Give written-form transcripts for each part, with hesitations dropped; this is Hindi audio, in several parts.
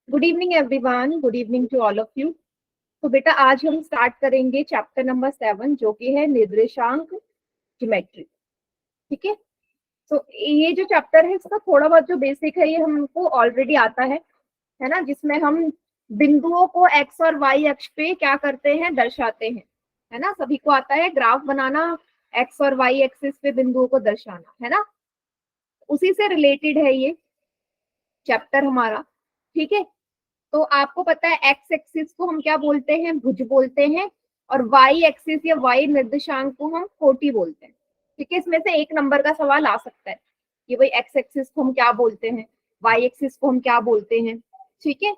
Good evening everyone, good evening to all of you. तो बेटा आज हम स्टार्ट करेंगे चैप्टर नंबर 7 जो कि है निर्देशांक ज्योमेट्री। ठीक है। तो ये जो चैप्टर है इसका थोड़ा बहुत जो बेसिक है ये हमको ऑलरेडी आता है ना, जिसमें हम बिंदुओं को एक्स और वाई अक्ष पे क्या करते हैं, दर्शाते हैं। है ना, सभी को आता है ग्राफ बनाना, एक्स और वाई एक्सिस पे बिंदुओं को दर्शाना, है ना। उसी से रिलेटेड है ये चैप्टर हमारा। ठीक है। तो आपको पता है एक्स एक्सिस को हम क्या बोलते हैं, भुज बोलते हैं, और वाई एक्सिस या वाई निर्देशांक को हम कोटि बोलते हैं। ठीक है। इसमें से एक नंबर का सवाल आ सकता है कि भाई एक्स एक्सिस को हम क्या बोलते हैं, वाई एक्सिस को हम क्या बोलते हैं। ठीक है।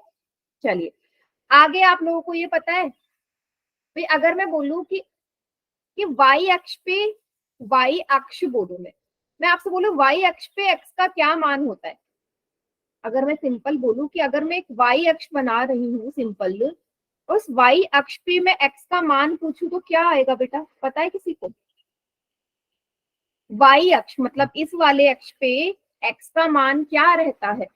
चलिए आगे आप लोगों को ये पता है भाई, अगर मैं बोलूं कि वाई अक्ष पे, वाई अक्ष बोलूं मैं आपसे बोलूं वाई अक्ष पे एक्स का क्या मान होता है। अगर मैं सिंपल बोलूं कि अगर मैं एक वाई अक्ष बना रही हूँ सिंपल, उस वाई अक्ष पे मैं एक्स का मान पूछूं तो क्या आएगा बेटा, पता है किसी को? वाई अक्ष मतलब इस वाले अक्ष पे एक्स का मान क्या रहता है?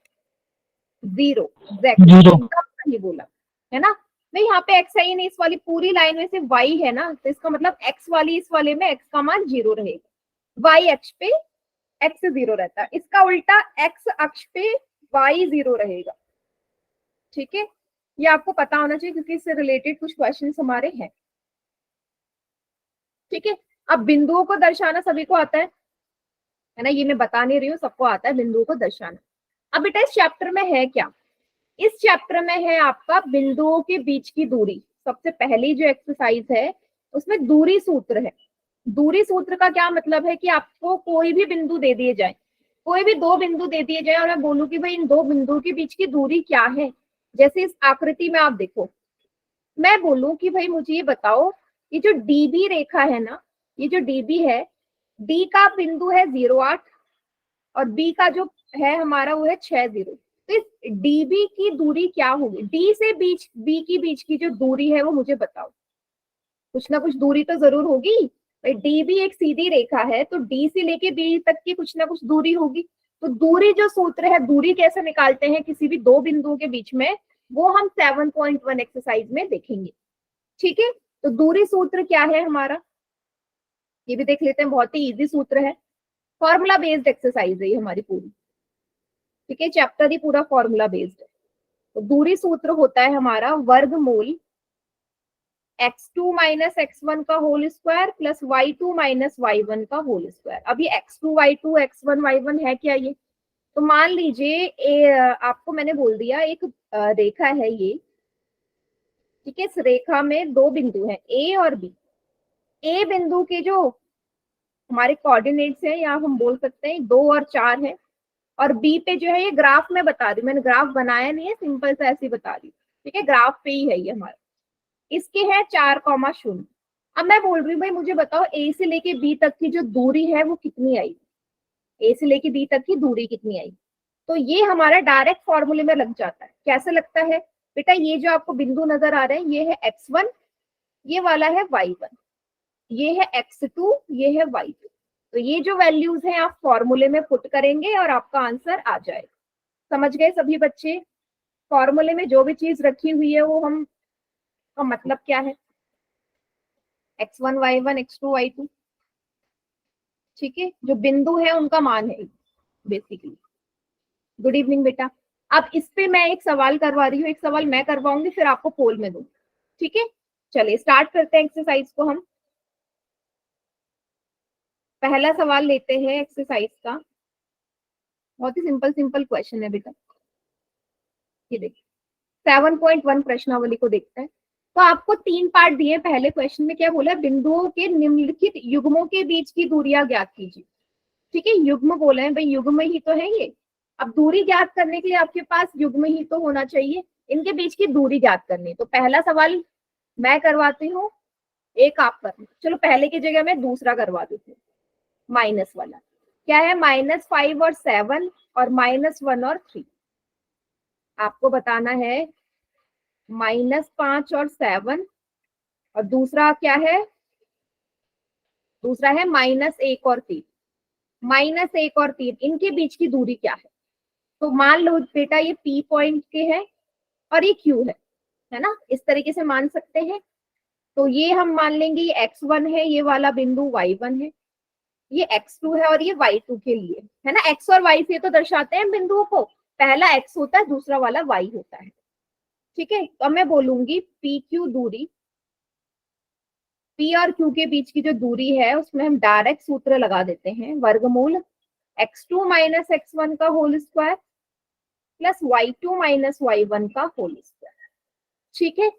0। Exactly, zero. एकदम सही बोला। है ना। नहीं, यहाँ पे एक्स है ही नहीं, इस वाली पूरी लाइन में सिर्फ वाई है ना, तो इसका मतलब एक्स वाली इस वाले में एक्स का मान 0 रहेगा। वाई अक्ष पे एक्स 0 रहता है, इसका उल्टा एक्स अक्ष पे वाई 0 रहेगा। ठीक है। ये आपको पता होना चाहिए क्योंकि इससे रिलेटेड कुछ क्वेश्चंस हमारे हैं। ठीक है। अब बिंदुओं को दर्शाना सभी को आता है ना, ये मैं बता नहीं रही हूँ, सबको आता है बिंदुओं को दर्शाना। अब बेटा इस चैप्टर में है क्या? इस चैप्टर में है आपका बिंदुओं के बीच की दूरी। सबसे पहली जो एक्सरसाइज है उसमें दूरी सूत्र है। दूरी सूत्र का क्या मतलब है कि आपको कोई भी बिंदु दे दिए जाए, कोई भी दो बिंदु दे दिए जाए और मैं बोलूं कि भाई इन दो बिंदुओं के बीच की दूरी क्या है। जैसे इस आकृति में आप देखो, मैं बोलूं कि भाई मुझे ये बताओ, ये जो डीबी रेखा है ना, ये जो डीबी है, डी का बिंदु है 0,8 और बी का जो है हमारा वो है 60। तो इस डीबी की दूरी क्या होगी? डी से बीच बी की बीच की जो दूरी है वो मुझे बताओ। कुछ ना कुछ दूरी तो जरूर होगी भाई, डी भी एक सीधी रेखा है तो डी से लेके बी तक की कुछ ना कुछ दूरी होगी। तो दूरी जो सूत्र है, दूरी कैसे निकालते हैं किसी भी दो बिंदुओं के बीच में, वो हम 7.1 एक्सरसाइज में देखेंगे। ठीक है। तो दूरी सूत्र क्या है हमारा, ये भी देख लेते हैं, बहुत ही इजी सूत्र है। फॉर्मूला बेस्ड एक्सरसाइज है ये हमारी पूरी। ठीक है, चैप्टर ही पूरा फॉर्मूला बेस्ड है। तो दूरी सूत्र होता है हमारा वर्गमूल x2 माइनस x1 का whole square plus y2 minus y1 का होल स्क्वायर। अब ये x2 y2 x1 y1 है क्या ये? तो मान लीजिए आपको मैंने बोल दिया एक रेखा है ये। ठीक है। इस रेखा में दो बिंदु हैं a और b। a बिंदु के जो हमारे कोऑर्डिनेट्स हैं, या हम बोल सकते हैं 2 और 4 है, और बी पे जो है ये ग्राफ में बता रही हूँ, मैंने ग्राफ बनाया नहीं है, सिंपल सा ऐसे ही बता रही हूँ। ठीक है, ग्राफ पे ही है ये हमारा। इसके है 4,0। अब मैं बोल रही हूँ भाई मुझे बताओ ए से लेके बी तक की जो दूरी है वो कितनी आई, ए से लेके बी तक की दूरी कितनी आई। तो ये हमारा डायरेक्ट फॉर्मूले में लग जाता है। कैसे लगता है बेटा? ये जो आपको बिंदु नजर आ रहे हैं ये है x1, ये वाला है y1, ये है x2, ये है y2। तो ये जो वैल्यूज हैं आप फॉर्मूले में पुट करेंगे और आपका आंसर आ जाएगा। समझ गए सभी बच्चे? फॉर्मूले में जो भी चीज रखी हुई है वो हम का मतलब क्या है, x1 y1 x2 y2। ठीक है, जो बिंदु है उनका मान है बेसिकली। गुड इवनिंग बेटा। अब इस पे मैं एक सवाल करवा रही हूँ, एक सवाल मैं करवाऊंगी फिर आपको पोल में दूँ। ठीक है, चलिए स्टार्ट करते हैं एक्सरसाइज को हम। पहला सवाल लेते हैं एक्सरसाइज का, बहुत ही सिंपल सिंपल क्वेश्चन है बेटा। ये देखिए 7.1 प्रश्नावली को देखते हैं। तो आपको 3 पार्ट दिए। पहले क्वेश्चन में क्या बोला, बिंदुओं के निम्नलिखित युग्मों के बीच की दूरियां ज्ञात कीजिए। ठीक है, युग्म बोले हैं भाई, युग्म ही तो है ये। अब दूरी ज्ञात करने के लिए आपके पास युग्म ही तो होना चाहिए, इनके बीच की दूरी ज्ञात करनी। तो पहला सवाल मैं करवाती हूँ, एक आप करना। चलो पहले की जगह मैं दूसरा करवा देती हूँ, माइनस वाला। क्या है, -5 और 7 और -1 और 3। आपको बताना है -5 और 7, और दूसरा क्या है, दूसरा है -1 और 3। -1 और 3 इनके बीच की दूरी क्या है? तो मान लो बेटा ये P पॉइंट के है और ये Q है ना, इस तरीके से मान सकते हैं। तो ये हम मान लेंगे ये x1 है, ये वाला बिंदु y1 है, ये x2 है और ये y2 के लिए है ना। x और y से तो दर्शाते हैं बिंदुओं को, पहला x होता है, दूसरा वाला y होता है। ठीक है, तो मैं बोलूंगी पी क्यू दूरी, P और Q के बीच की जो दूरी है उसमें हम डायरेक्ट सूत्र लगा देते हैं, वर्गमूल x2 माइनस x1 का whole square plus y2 minus y1 का होल स्क्वायर। ठीक है,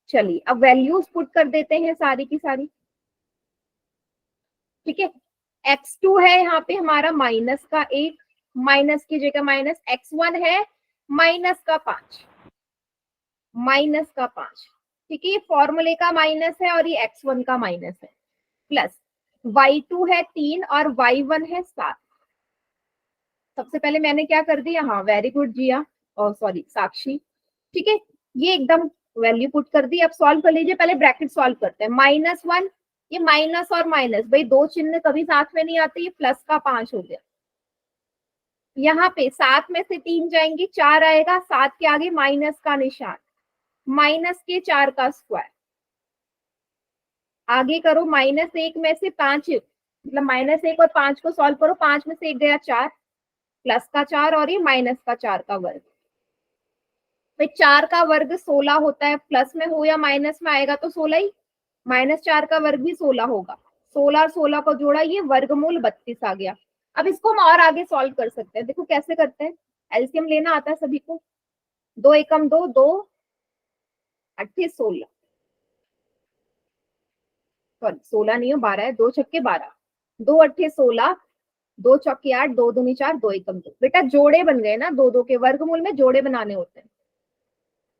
चलिए अब वैल्यूज पुट कर देते हैं सारी की सारी। ठीक है, x2 है यहाँ पे हमारा माइनस का 1, माइनस की जगह माइनस, x1 है माइनस का 5, माइनस का 5। ठीक है, ये फॉर्मूले का माइनस है और ये x1 का माइनस है, प्लस y2 है 3 और y1 है 7। सबसे पहले मैंने क्या कर दिया, हाँ वेरी गुड जिया, और सॉरी साक्षी। ठीक है, ये एकदम वैल्यू पुट कर दी। अब सॉल्व कर लीजिए, पहले ब्रैकेट सॉल्व करते हैं। -1, ये माइनस और माइनस, भाई दो चिन्ह कभी साथ में नहीं आते, ये प्लस का 5 हो गया। यहाँ पे 7 में से 3 जाएंगे, 4 आएगा, 7 के आगे माइनस का निशान, माइनस के 4 का स्क्वायर। आगे करो, -1 में से 5, मतलब -1 और 5 को सॉल्व करो, 5 में से 1 गया 4, प्लस का 4 और ये माइनस का 4 का वर्ग। भाई 4 का वर्ग 16 होता है, प्लस में हो या माइनस में आएगा तो 16 ही, -4 का वर्ग भी 16 होगा, 16 और 16 को जोड़ा, ये वर्गमूल 32 आ गया। अब इसको हम और आगे सॉल्व कर सकते हैं, देखो कैसे करते हैं। एलसीएम लेना आता है सभी को, 2 एकम 2, 2 अट्ठे 16, सॉरी 16 नहीं हो, 12 है, 2 छक्के 12, 2 अट्ठे 16, 2 चौके 8, 2 दूनी 4, 2 एकम 2। बेटा जोड़े बन गए ना, दो दो के वर्गमूल में जोड़े बनाने होते हैं।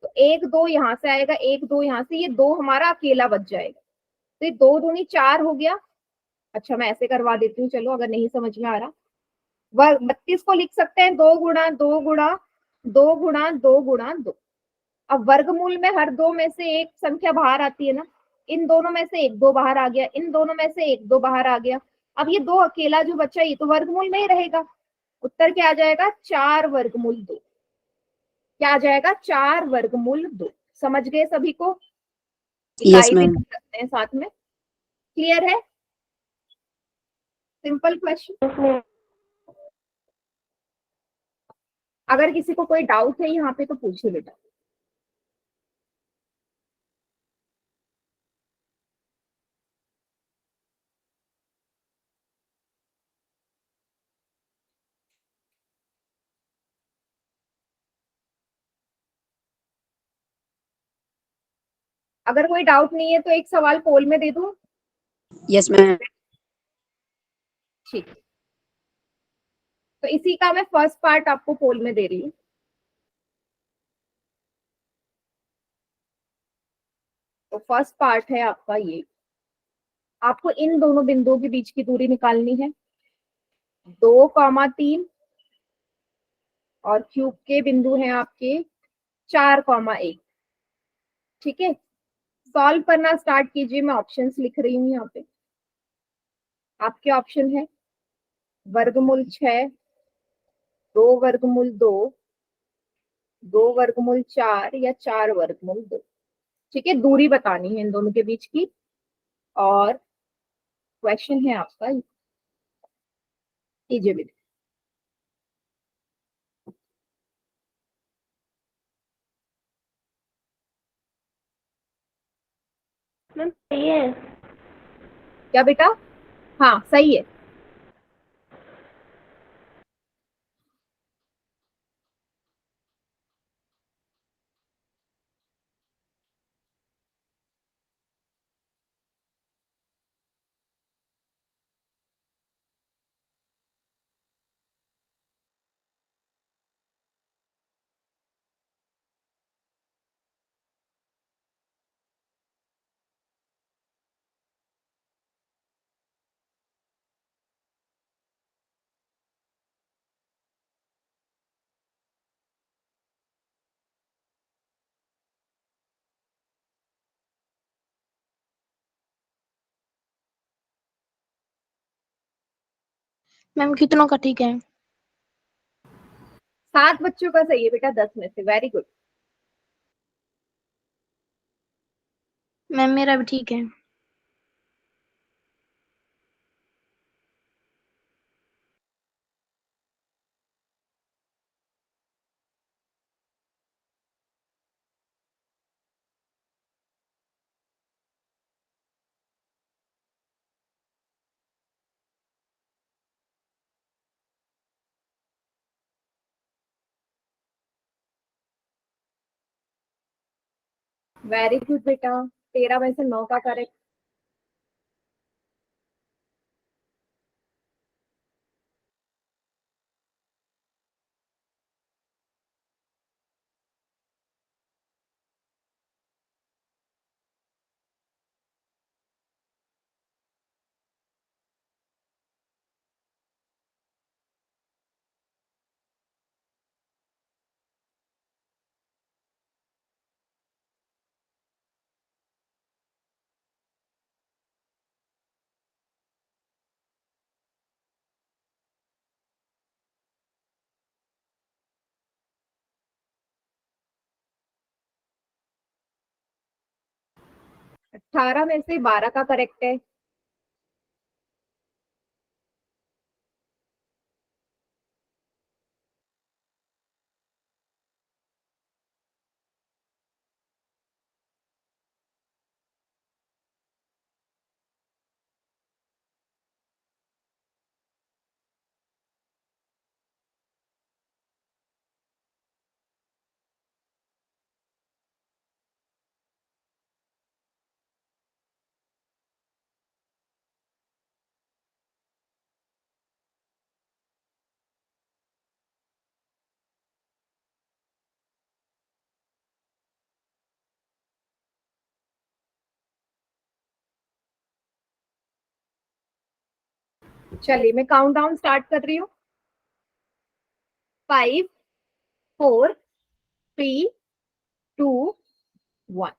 तो 1 2 यहाँ से आएगा, 1 2 यहाँ से, ये 2 हमारा अकेला बच जाएगा, तो ये 2 दूनी 4 हो गया। अच्छा मैं ऐसे करवा देती हूँ, चलो अगर नहीं समझ में आ रहा, वर्ग 32 को लिख सकते हैं 2 गुणा 2 गुणा 2 गुणा 2 गुणा 2। अब वर्गमूल में हर दो में से एक संख्या बाहर आती है ना, इन दोनों में से एक दो बाहर आ गया, इन दोनों में से एक दो बाहर आ गया। अब ये दो अकेला जो बचा, ये तो वर्गमूल में ही रहेगा। उत्तर क्या आ जाएगा, 4 वर्गमूल 2। क्या आ जाएगा, 4 वर्गमूल 2। समझ गए सभी को, यस इकाई भी मैम। लिख सकते हैं साथ में। क्लियर है, सिंपल क्वेश्चन। अगर किसी को कोई डाउट है यहाँ पे तो पूछिए बेटा। अगर कोई डाउट नहीं है तो एक सवाल पोल में दे दूं। Yes ma'am. ठीक, तो इसी का मैं फर्स्ट पार्ट आपको पोल में दे रही हूँ। तो फर्स्ट पार्ट है आपका ये, आपको इन दोनों बिंदुओं के बीच की दूरी निकालनी है, 2,3, और क्यूब के बिंदु हैं आपके 4,1। ठीक है, सॉल्व करना स्टार्ट कीजिए, मैं ऑप्शंस लिख रही हूँ यहाँ पे। आपके ऑप्शन है वर्गमूल 6, 2 वर्गमूल 2, 2 वर्गमूल 4 या 4 वर्गमूल 2। ठीक है, दूरी बतानी है इन दोनों के बीच की। और क्वेश्चन है आपका, कीजिए विधि। मैम सही है। क्या बेटा, हाँ सही है। मैम कितनों का ठीक है? 7 बच्चों का सही है बेटा 10 में से, वेरी गुड। मैम मेरा भी ठीक है। वेरी गुड बेटा, 13 में से 9 का करेक्ट। अठारह में से 12 का करेक्ट है। चलिए मैं काउंट डाउन स्टार्ट कर रही हूँ। 5 4 3 2 1।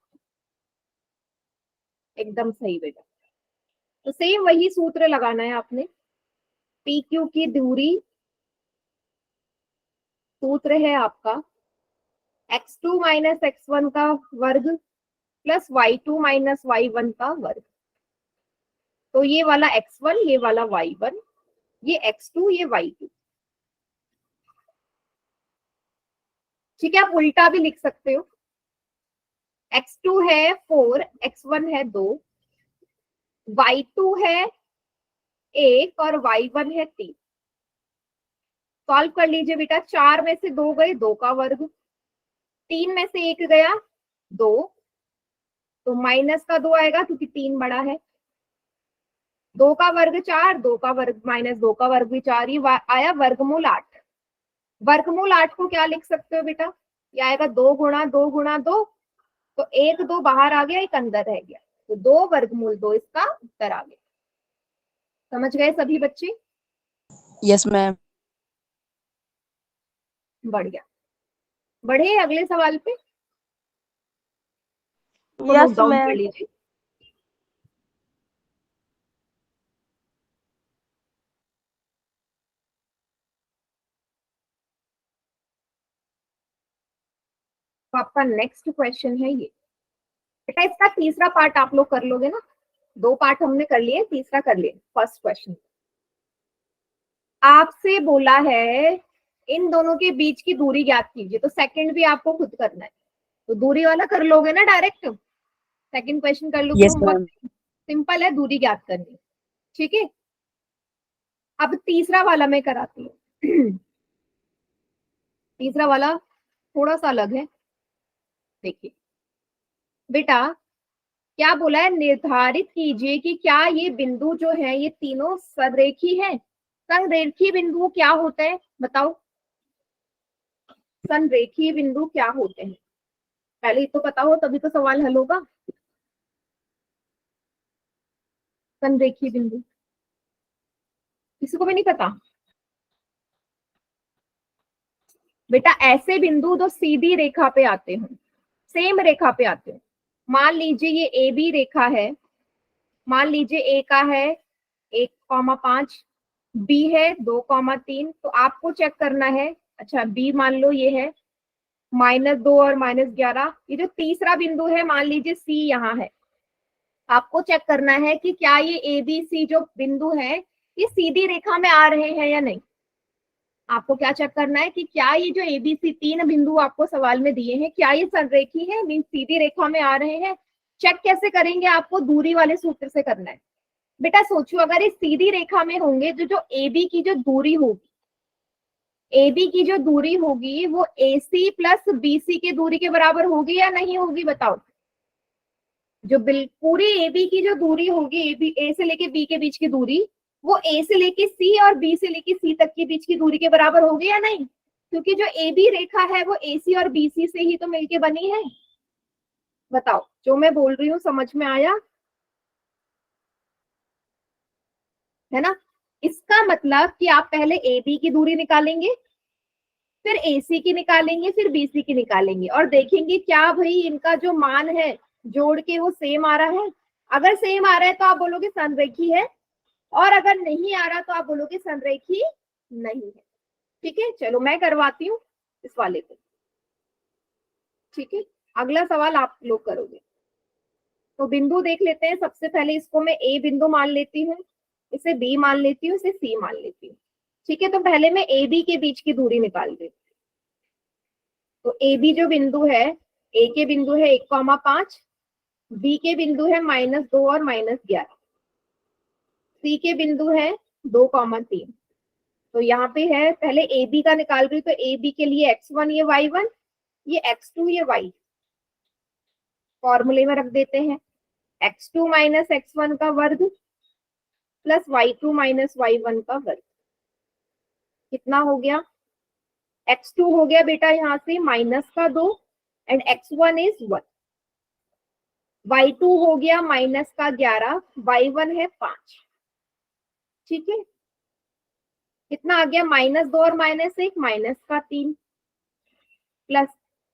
एकदम सही बेटा। तो सेम वही सूत्र लगाना है आपने। पी क्यू की दूरी, सूत्र है आपका x2 माइनस x1 का वर्ग प्लस y2 माइनस y1 का वर्ग। तो ये वाला x1, ये वाला y1, ये x2, ये y2। ठीक है, आप उल्टा भी लिख सकते हो। x2 है 4, x1 है 2, y2 है 1 और y1 है 3। सॉल्व कर लीजिए बेटा। 4 में से 2 गए, 2 का वर्ग। 3 में से 1 गया, 2, तो माइनस का 2 आएगा क्योंकि 3 बड़ा है। 2 का वर्ग 4, 2 का वर्ग माइनस 2 का वर्ग भी 4, ये आया वर्गमूल 8। वर्गमूल 8 को क्या लिख सकते हो बेटा? ये आएगा 2 गुणा 2 गुणा 2, तो 1 2 बाहर आ गया, एक अंदर रह गया, तो 2 वर्गमूल 2 इसका उत्तर आ गया। समझ गए सभी बच्चे? Yes ma'am. बढ़िया। बढ़े अगले सवाल पे, तो नोट यस डाउन कर मैम। लीजिए। तो आपका नेक्स्ट क्वेश्चन है ये बेटा। इसका तीसरा पार्ट आप लोग कर लोगे ना? 2 पार्ट हमने कर लिए, तीसरा कर लिए। फर्स्ट क्वेश्चन आपसे बोला है इन दोनों के बीच की दूरी ज्ञात कीजिए, तो सेकंड भी आपको खुद करना है। तो दूरी वाला कर लोगे ना डायरेक्ट? सेकंड क्वेश्चन कर लोगे? Yes homework ma'am. सिंपल है, दूरी ज्ञात करनी। ठीक है, अब तीसरा वाला मैं कराती हूँ। तीसरा वाला थोड़ा सा अलग है। देखिए बेटा, क्या बोला है? निर्धारित कीजिए कि क्या ये बिंदु जो है ये तीनों संरेखी है। संरेखी बिंदु क्या होते हैं बताओ? संरेखी बिंदु क्या होते हैं? पहले तो पता हो तभी तो सवाल हल होगा। संरेखी बिंदु किसी को भी नहीं पता? बेटा ऐसे बिंदु जो सीधी रेखा पे आते हो, सेम रेखा पे आते हो। मान लीजिए ये ए बी रेखा है। मान लीजिए ए का है 1,5, बी है 2,3, तो आपको चेक करना है। अच्छा बी मान लो ये है -2 और -11। ये जो तीसरा बिंदु है मान लीजिए सी यहाँ है, आपको चेक करना है कि क्या ये ए बी सी जो बिंदु है ये सीधी रेखा में आ रहे हैं या नहीं। आपको क्या चेक करना है कि क्या ये जो ए बी सी तीन बिंदु आपको सवाल में दिए हैं क्या ये संरेखी है, मीन सीधी रेखा में आ रहे हैं। चेक कैसे करेंगे, आपको दूरी वाले सूत्र से करना है। बेटा सोचो अगर ये सीधी रेखा में होंगे तो जो ए बी की जो दूरी होगी, ए बी की जो दूरी होगी वो ए सी प्लस बी सी की दूरी के बराबर होगी या नहीं होगी, बताओ। जो पूरी ए बी की जो दूरी होगी, ए से लेके बी के बीच की दूरी, वो ए से लेके सी और बी से लेके सी तक के बीच की दूरी के बराबर होगी या नहीं, क्योंकि जो ए बी रेखा है वो ए सी और बी सी से ही तो मिलके बनी है। बताओ जो मैं बोल रही हूँ समझ में आया है ना। इसका मतलब कि आप पहले ए बी की दूरी निकालेंगे, फिर ए सी की निकालेंगे, फिर बी सी की निकालेंगे और देखेंगे क्या भाई इनका जो मान है जोड़ के वो सेम आ रहा है। अगर सेम आ रहा है तो आप बोलोगे संरेखी है, और अगर नहीं आ रहा तो आप बोलोगे संरेखी नहीं है। ठीक है, चलो मैं करवाती हूँ इस वाले को। ठीक है, अगला सवाल आप लोग करोगे। तो बिंदु देख लेते हैं। सबसे पहले इसको मैं ए बिंदु मान लेती हूँ, इसे बी मान लेती हूँ, इसे सी मान लेती हूँ। ठीक है, तो पहले मैं ए बी के बीच की दूरी निकाल देती हूँ। तो ए बी जो बिंदु है, ए के बिंदु है 1,5, बी के बिंदु है -2 और -11, सी के बिंदु है 2,3। तो यहाँ पे है पहले ए बी का निकाल रही हूँ, तो ए बी के लिए x1 ये y1, ये x2 ये y, फॉर्मूले में रख देते हैं। x2 - x1 का वर्ग प्लस y2 - y1 का वर्ग कितना हो गया। x2 हो गया बेटा यहाँ से -2 एंड x1 इज 1, y2 हो गया -11, y1 है 5। ठीक है, कितना आ गया, -2 और -1 -3, प्लस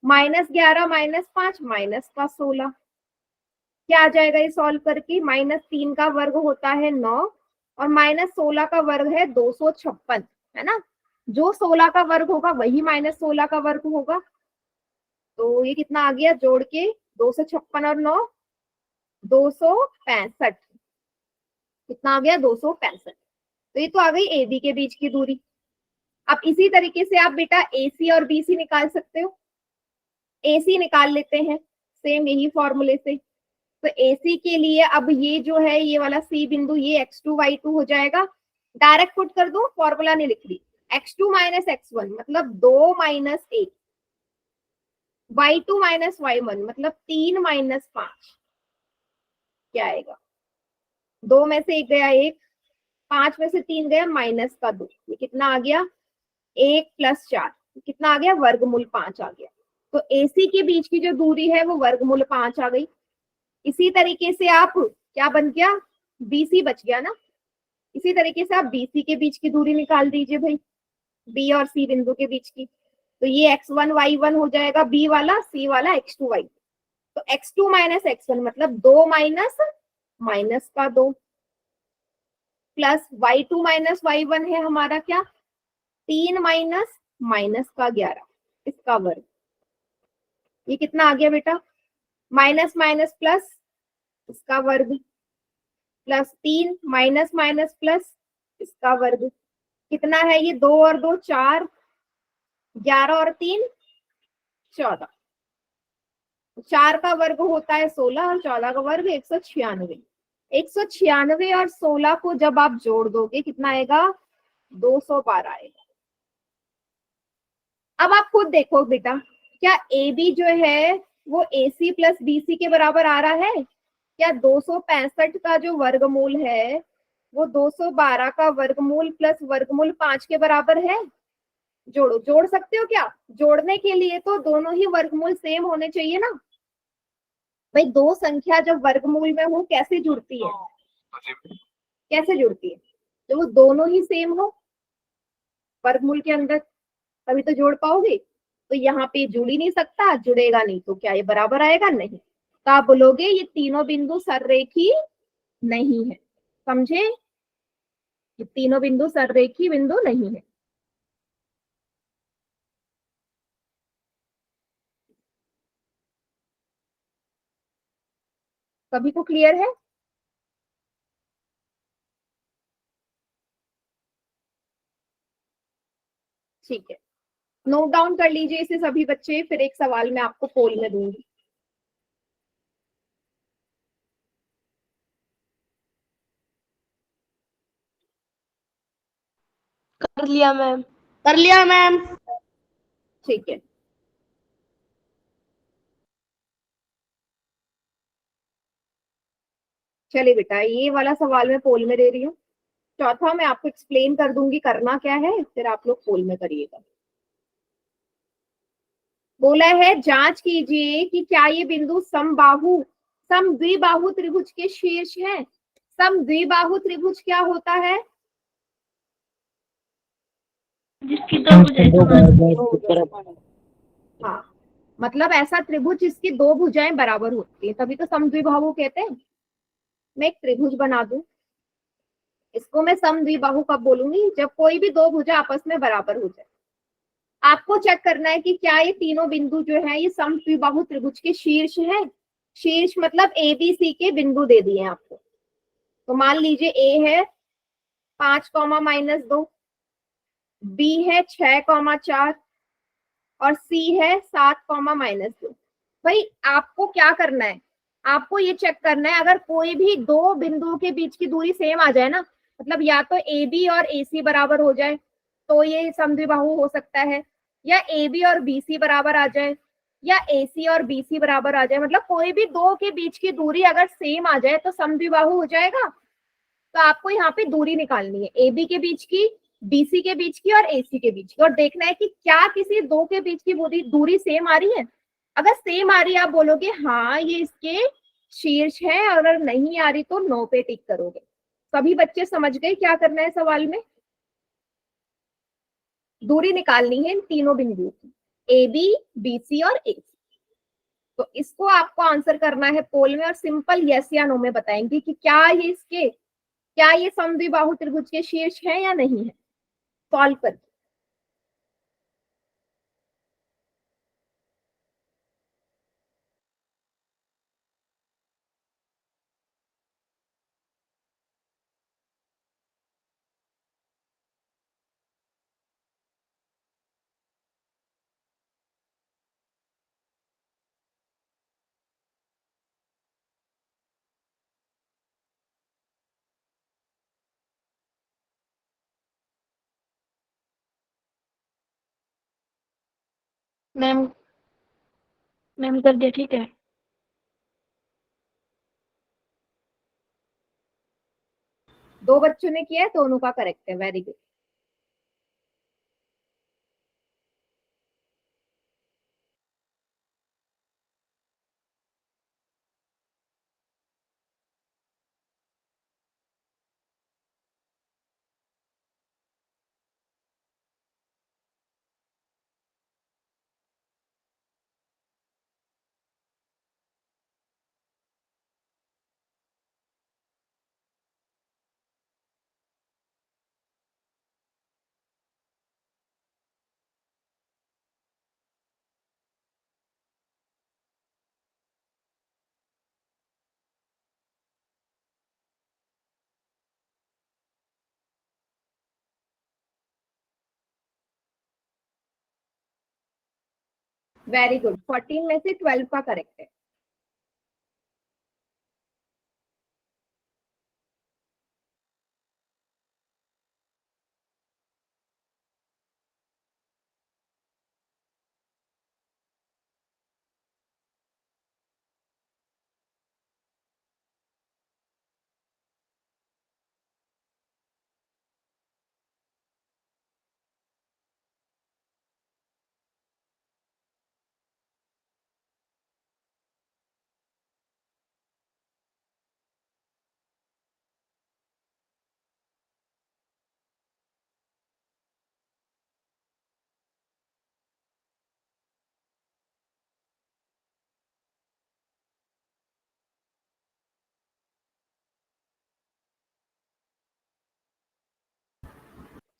-11 -5 -16। क्या आ जाएगा ये सॉल्व करके, -3 का वर्ग होता है 9 और -16 का वर्ग है 256, है ना। जो 16 का वर्ग होगा वही -16 का वर्ग होगा। तो ये कितना आ गया जोड़ के, 256 और 9 265, कितना आ गया 265। तो ये तो आ गई ए बी के बीच की दूरी। अब इसी तरीके से आप बेटा ए सी और बी सी निकाल सकते हो। ए सी निकाल लेते हैं सेम यही फॉर्मूले से। तो ए सी के लिए अब ये जो है ये वाला सी बिंदु, ये x2 y2 हो जाएगा। डायरेक्ट पुट कर दो, फॉर्मूला नहीं लिख रही। x2 - x1 मतलब 2 - 1, y2 - y1 मतलब 3 - 5। क्या आएगा, 2 में से 1 गया 1, 5 में से 3 गया -2, ये कितना आ गया 1 + 4, कितना आ गया वर्गमूल 5 आ गया। तो AC के बीच की जो दूरी है वो वर्गमूल 5 आ गई। इसी तरीके से आप क्या बन गया, BC बच गया ना। इसी तरीके से आप BC के बीच की दूरी निकाल दीजिए भाई, B और C बिंदु के बीच की। तो ये x1 y1 हो जाएगा B वाला, C वाला x2 y। तो x2 - x1 मतलब 2 -2 प्लस y2 - y1 है हमारा क्या 3 -11, इसका वर्ग। ये कितना आ गया बेटा, माइनस माइनस प्लस इसका वर्ग, प्लस 3 माइनस प्लस इसका वर्ग। कितना है ये, 2 और 2 4, 11 और 3 14, 4 का वर्ग होता है 16 और 14 का वर्ग 196। 196 और 16 को जब आप जोड़ दोगे कितना आएगा, 212 आएगा। अब आप खुद देखो बेटा, क्या ए बी जो है वो ए सी प्लस बी सी के बराबर आ रहा है। क्या 265 का जो वर्गमूल है वो 212 का वर्गमूल प्लस वर्गमूल 5 के बराबर है। जोड़ो, जोड़ सकते हो क्या, जोड़ने के लिए तो दोनों ही वर्गमूल सेम होने चाहिए ना भाई। दो संख्या जब वर्गमूल में हो कैसे जुड़ती है, कैसे जुड़ती है, तो वो दोनों ही सेम हो वर्गमूल के अंदर, तभी तो जोड़ पाओगे। तो यहाँ पे जुड़ ही नहीं सकता, जुड़ेगा नहीं तो क्या ये बराबर आएगा, नहीं। तो आप बोलोगे ये तीनों बिंदु सररेखी नहीं है, समझे, ये तीनों बिंदु सररेखी बिंदु नहीं है। सभी को क्लियर है। ठीक है, नोट डाउन कर लीजिए इसे सभी बच्चे, फिर एक सवाल मैं आपको पोल में दूंगी। कर लिया मैम। कर लिया मैम। ठीक है, चलिए बेटा, ये वाला सवाल मैं पोल में दे रही हूँ। चौथा मैं आपको एक्सप्लेन कर दूंगी करना क्या है, फिर आप लोग पोल में करिएगा। बोला है जांच कीजिए कि क्या ये बिंदु समबाहु समद्विबाहु त्रिभुज के शीर्ष है। समद्विबाहु त्रिभुज क्या होता है? जिसकी दो भुजाएं समान हो। हाँ, मतलब ऐसा त्रिभुज जिसकी दो भुजाएं बराबर होती है, तभी तो समद्विबाहु कहते हैं। मैं एक त्रिभुज बना दूं, इसको मैं समद्विबाहु कब बोलूंगी? जब कोई भी दो भुजा आपस में बराबर हो जाए। आपको चेक करना है कि क्या ये तीनों बिंदु जो है ये समद्विबाहु त्रिभुज के शीर्ष है। शीर्ष मतलब ए बी सी के बिंदु दे दिए हैं आपको। तो मान लीजिए ए है 5, -2, बी है 6, 4 और सी है 7, -2। भाई आपको क्या करना है, आपको ये चेक करना है अगर कोई भी दो बिंदुओं के बीच की दूरी सेम आ जाए ना, मतलब या तो ए बी और ए सी बराबर हो जाए तो ये समद्विबाहु हो सकता है, या ए बी और बी सी बराबर आ जाए, या ए सी और बी सी बराबर आ जाए, मतलब कोई भी दो के बीच की दूरी अगर सेम आ जाए तो समद्विबाहु हो जाएगा। तो आपको यहाँ पे दूरी निकालनी है, ए बी के बीच की, बीसी के बीच की और एसी के बीच की, और देखना है कि क्या किसी दो के बीच की दूरी सेम आ रही है। अगर सेम आ रही है आप बोलोगे हाँ ये इसके शीर्ष है, और अगर नहीं आ रही तो नो पे टिक करोगे। सभी बच्चे समझ गए क्या करना है सवाल में? दूरी निकालनी है इन तीनों बिंदुओं की, ए बी, बी सी और ए सी। तो इसको आपको आंसर करना है पोल में, और सिंपल यस या नो में बताएंगे कि क्या ये समद्विबाहु त्रिभुज के शीर्ष है या नहीं है, सॉल्व कर। मैम मैम कर दिया, ठीक है। दो बच्चों ने किया है, दोनों का करेक्ट है, वेरी गुड। वेरी गुड, 14 में से 12 का करेक्ट है।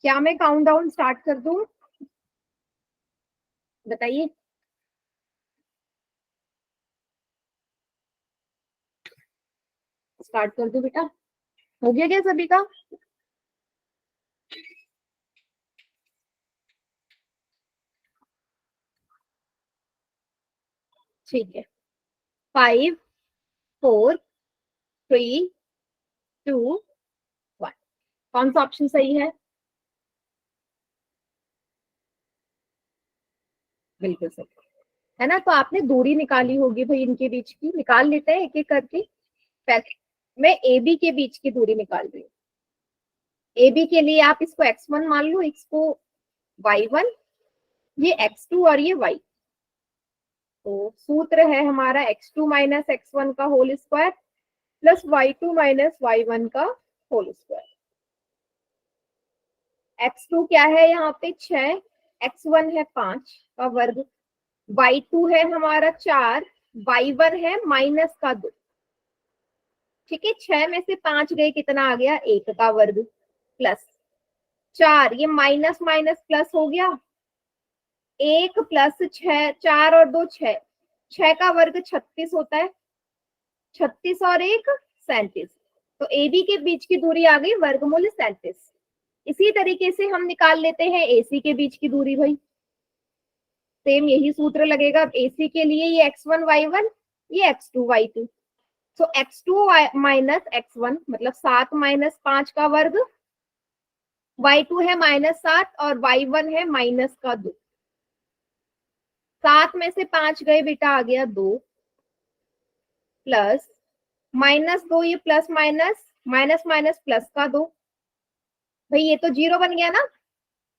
क्या मैं काउंट डाउन स्टार्ट कर दूं? बताइए। स्टार्ट कर दूं बेटा? हो गया क्या सभी का? ठीक है, 5 4 3 2 1। कौन सा ऑप्शन सही है? बिल्कुल सही है ना। तो आपने दूरी निकाली होगी भाई इनके बीच की, निकाल लेते हैं एक एक करके। पहले मैं ए बी के बीच की दूरी निकाल रही हूँ। ए बी के लिए आप इसको x1 मान लो, इसको y1, ये x2 और ये y। तो सूत्र है हमारा x2 माइनस x1 का whole square plus y2 minus y1 का होल स्क्वायर। x2 क्या है यहाँ पे 6, x1 है 5 का वर्ग, y2 है हमारा 4, y1 है माइनस का 2। ठीक है, 6 में से 5 गए, कितना आ गया? 1 का वर्ग प्लस 4, ये माइनस माइनस प्लस हो गया, 1 प्लस 6, 4 और 2 6, 6 का वर्ग 36 होता है, 36 और 1 37। तो ए बी के बीच की दूरी आ गई वर्गमूल 37। इसी तरीके से हम निकाल लेते हैं एसी के बीच की दूरी भाई। सेम यही सूत्र लगेगा। एसी के लिए ये x1 y1, ये x2 y2। सो x2 माइनस x1 मतलब 7 माइनस 5 का वर्ग, y2 है -7 और y1 है माइनस का 2। 7 में से 5 गए बेटा, आ गया 2 प्लस -2, ये plus minus minus minus plus का 2। भाई ये तो 0 बन गया ना,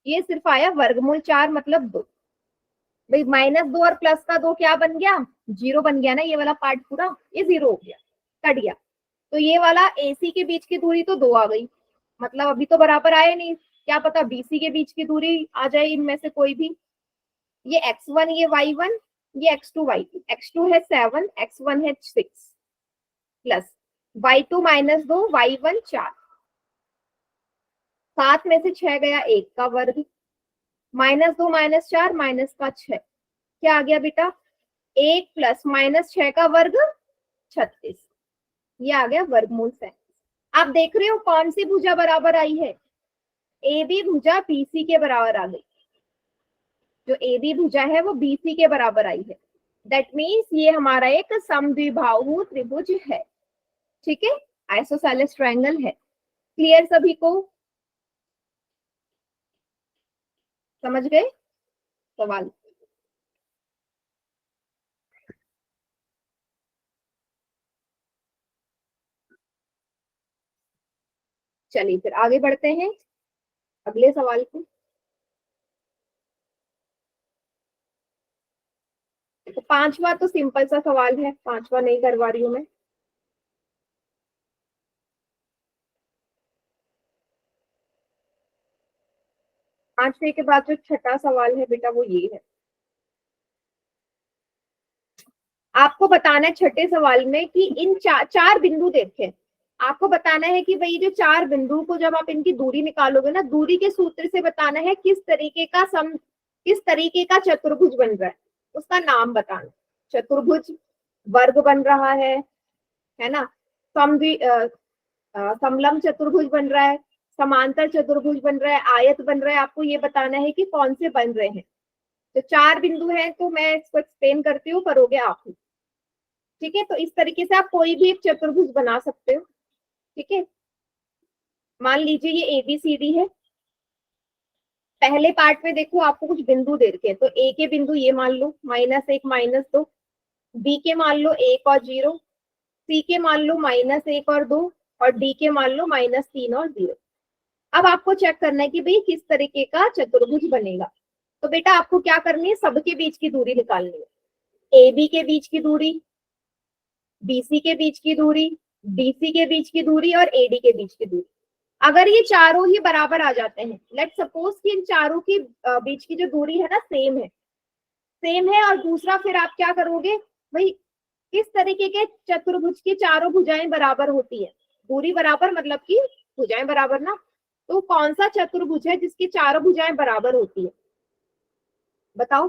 ये सिर्फ आया वर्गमूल 4 मतलब 2। भाई -2 और प्लस का 2 क्या बन गया? 0 बन गया ना, ये वाला पार्ट पूरा ये 0 हो गया, कट गया। तो ये वाला एसी के बीच की दूरी तो 2 आ गई, मतलब अभी तो बराबर आए नहीं, क्या पता बीसी के बीच की दूरी आ जाए इनमें से कोई भी। ये x1 ये y1, ये x2 y2, x2 है 7, x1 है 6 प्लस y2 -2, y1 4, 7 में से 6 गया 1 का वर्ग, -2 -4 माइनस का 6, क्या आ गया बेटा? 1 प्लस -6 का वर्ग 36, ये आ गया वर्गमूल 37। आप देख रहे हो कौन सी भुजा बराबर आई है? ए बी भुजा बीसी के बराबर आ गई। जो ए बी भुजा है वो बीसी के बराबर आई है। दैट मीन्स ये हमारा एक समद्विबाहु त्रिभुज है। ठीक है, आइसोसेलेस ट्रायंगल है। क्लियर सभी को? समझ गए सवाल? चलिए फिर आगे बढ़ते हैं अगले सवाल को। तो पांचवा तो सिंपल सा सवाल है, पांचवा नहीं करवा रही हूं मैं। पांचवे के बाद जो छठा सवाल है बेटा वो ये है। आपको बताना है छठे सवाल में कि इन चार बिंदु देखें। आपको बताना है कि भाई जो 4 बिंदु को जब आप इनकी दूरी निकालोगे ना, दूरी के सूत्र से बताना है किस तरीके का चतुर्भुज बन रहा है, उसका नाम बताना। चतुर्भुज, वर्ग बन रहा है ना, समलंब चतुर्भुज बन रहा है, समांतर चतुर्भुज बन रहा है, आयत बन रहा है। आपको ये बताना है कि कौन से बन रहे हैं। तो 4 बिंदु हैं, तो मैं इसको एक्सप्लेन करती हूँ, करोगे आप ही। ठीक है, तो इस तरीके से आप कोई भी एक चतुर्भुज बना सकते हो। ठीक है, मान लीजिए ये ABCD है। पहले पार्ट में देखो आपको कुछ बिंदु दे रखे हैं, तो ए के बिंदु ये मान लो -1 -2, बी के मान लो 1 और 0, सी के मान लो -1 और 2, और डी के मान लो -3 और 0। अब आपको चेक करना है कि भाई किस तरीके का चतुर्भुज बनेगा। तो बेटा आपको क्या करनी है, सबके बीच की दूरी निकालनी है। ए बी के बीच की दूरी, बीसी के बीच की दूरी, डीसी के बीच की दूरी और एडी के बीच की दूरी। अगर ये चारों ही बराबर आ जाते हैं, लेट सपोज कि इन चारों की बीच की जो दूरी है ना सेम है, और दूसरा फिर आप क्या करोगे भाई, किस तरीके के चतुर्भुज की चारों भुजाएं बराबर होती है। दूरी बराबर मतलब कि भुजाएं बराबर ना। तो कौन सा चतुर्भुज है जिसकी चारों भुजाएं बराबर होती है? बताओ।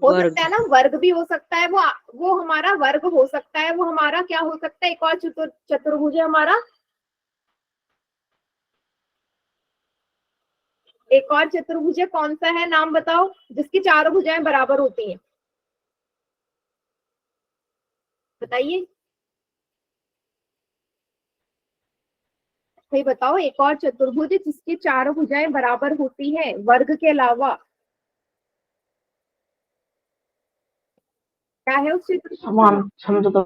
हो वर्ग। सकता है ना, वर्ग भी हो सकता है, वो हमारा वर्ग हो सकता है, वो हमारा क्या हो सकता है, एक और चतुर्भुज है हमारा। एक और चतुर्भुज है, कौन सा है नाम बताओ, जिसकी चारों भुजाएं बराबर होती हैं। बताइए भाई, बताओ एक और चतुर्भुज जिसकी चारों भुजाएं बराबर होती हैं वर्ग के अलावा, क्या है उस चतुर्भुज का समान नाम? समचतुर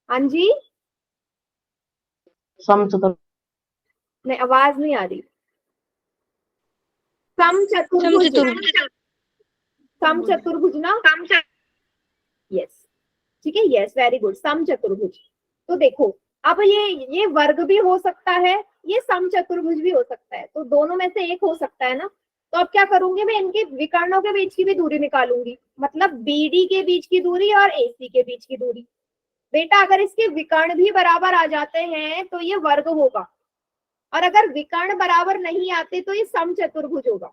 हाँ जी, समचतुर नहीं आवाज नहीं आ रही। सम चतुर्भुज, समचतुर्भुज। सम चतुर्भुज ना, यस, ठीक है, यस, वेरी गुड, सम चतुर्भुज। तो देखो अब ये वर्ग भी हो सकता है, ये सम चतुर्भुज भी हो सकता है, तो दोनों में से एक हो सकता है ना। तो अब क्या करूंगी मैं, इनके विकर्णों के बीच की भी दूरी निकालूंगी, मतलब बीडी के बीच की दूरी और एसी के बीच की दूरी। बेटा अगर इसके विकर्ण भी बराबर आ जाते हैं तो ये वर्ग होगा, और अगर विकर्ण बराबर नहीं आते तो ये सम चतुर्भुज होगा,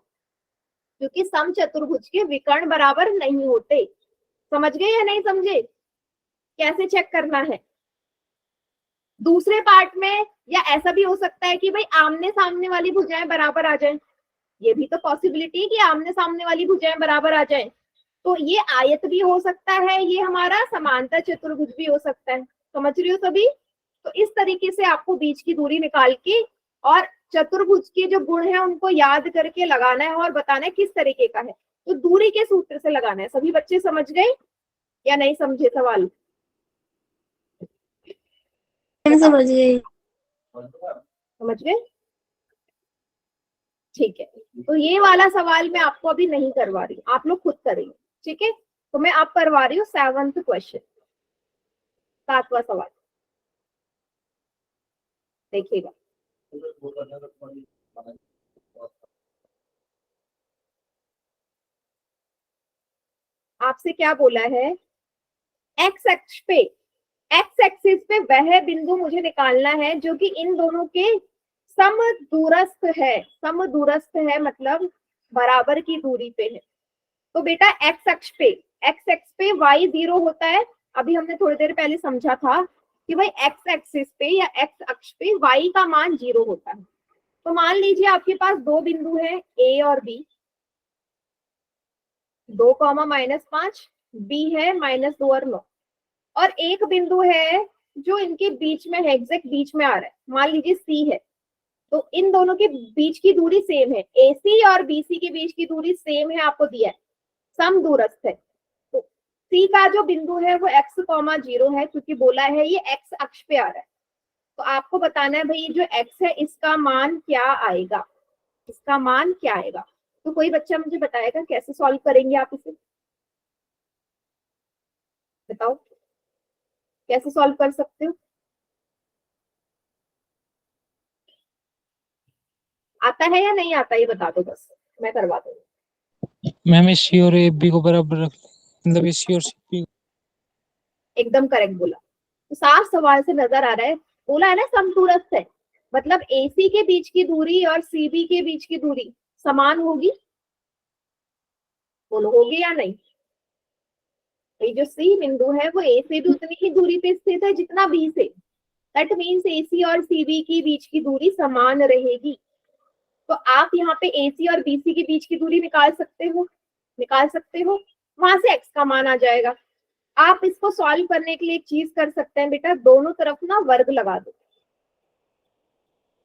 क्योंकि सम चतुर्भुज के विकर्ण बराबर नहीं होते। समझ गए या नहीं समझे? कैसे चेक करना है? दूसरे पार्ट में, या ऐसा भी हो सकता है कि भाई आमने सामने वाली भुजाएं बराबर आ जाएं, ये भी तो पॉसिबिलिटी है कि आमने सामने वाली भुजाएं बराबर आ जाएं। तो ये आयत भी हो सकता है, ये हमारा समांतर चतुर्भुज भी हो सकता है। समझ रही हो सभी? तो इस तरीके से आपको बीच की दूरी निकाल के और चतुर्भुज के जो गुण है उनको याद करके लगाना है और बताना है किस तरीके का है। तो दूरी के सूत्र से लगाना है। सभी बच्चे समझ गए या नहीं समझे सवाल? समझ गई। समझ गए? ठीक है, तो ये वाला सवाल मैं आपको अभी नहीं करवा रही, आप लोग खुद करेंगे, ठीक है? तो मैं आप करवा रही हूँ 7th क्वेश्चन, 7वां सवाल, देखिएगा। आपसे क्या बोला है, एक्स अक्ष पे, एक्स एक्सिस पे वह बिंदु मुझे निकालना है जो कि इन दोनों के समदूरस्थ है। समदूरस्थ है मतलब बराबर की दूरी पे है। तो बेटा एक्स अक्ष पे, एक्स एक्स पे y 0 होता है। अभी हमने थोड़ी देर पहले समझा था कि भाई एक्स एक्सिस पे या एक्स अक्ष पे y का मान 0 होता है। तो मान लीजिए आपके पास दो बिंदु हैं a और b, 2, -5, b है -2 और 9, और एक बिंदु है जो इनके बीच में है, एग्जैक्ट बीच में आ रहा है, मान लीजिए c है। तो इन दोनों के बीच की दूरी सेम है, AC और BC के बीच की दूरी सेम है, आपको दिया है, समदूरस्थ है। तो C का जो बिंदु है वो x, 0 है, क्योंकि बोला है ये x अक्ष पे आ रहा है। तो आपको बताना है भाई जो x है इसका मान क्या आएगा, इसका मान क्या आएगा। तो कोई बच्चा मुझे बताएगा कैसे सॉल्व करेंगे आप इसे? बताओ कैसे सॉल्व कर सकते हो? आता है या नहीं आता, ये बता दो बस, मैं करवा दूंगी। मैम ए सी और ए बी को बराबर रख, मतलब ए सी और सी बी। एकदम करेक्ट बोला। तो साफ सवाल से नजर आ रहा है, बोला है ना समदूरस्थ है, मतलब AC के बीच की दूरी और CB के बीच की दूरी समान होगी। बोलो होगी या नहीं? ये जो C बिंदु है वो A से भी उतनी ही दूरी पे स्थित है जितना B से। दैट मीन्स AC और CB की बीच की दूरी समान रहेगी। तो आप यहाँ पे AC और BC के बीच की दूरी निकाल सकते हो, निकाल सकते हो, वहां से x का मान आ जाएगा। आप इसको सॉल्व करने के लिए एक चीज कर सकते हैं बेटा, दोनों तरफ ना वर्ग लगा दो।